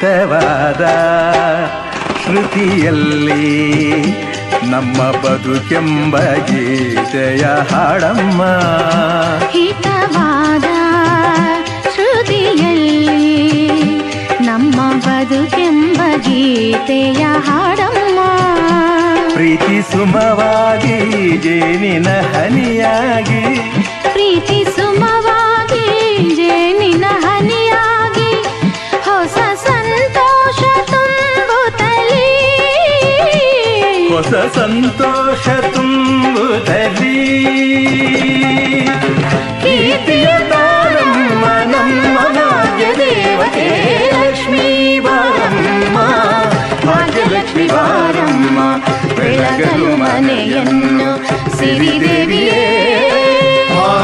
ಹಿತವಾದ ಶ್ರುತಿಯಲ್ಲಿ ನಮ್ಮ ಬದುಕೆಂಬ ಗೀತೆಯ ಹಾಡಮ್ಮ. ಹಿತವಾದ ಶ್ರುತಿಯಲ್ಲಿ ನಮ್ಮ ಬದುಕೆಂಬ ಗೀತೆಯ ಹಾಡಮ್ಮ. ಪ್ರೀತಿ ಸುಮವಾಗಿ ಜೇನಿನ ಹನಿಯಾಗಿ, ಪ್ರೀತಿ ಸುಮವಾಗಿ ಜೇನಿನ ಹನಿಯಾಗಿ ಹೊಸ ಸಂತೋಷ ತುಂಬುತ್ತಲೀ, ಹೊಸ ಸಂತೋಷ ತುಂಬುತ್ತಲೀ. ಕೀರ್ತಿಯ ತಾರಮ್ಮ ನಮ್ಮ ಭಾಗ್ಯ ದೇವತೆ ಲಕ್ಷ್ಮೀ ಬಾರಮ್ಮ, ಭಾಗ್ಯಲಕ್ಷ್ಮಿ ಬಾರಮ್ಮ. ಬೆಳಗಲು ಮನೆಯನ್ನು ಸಿರಿದೇ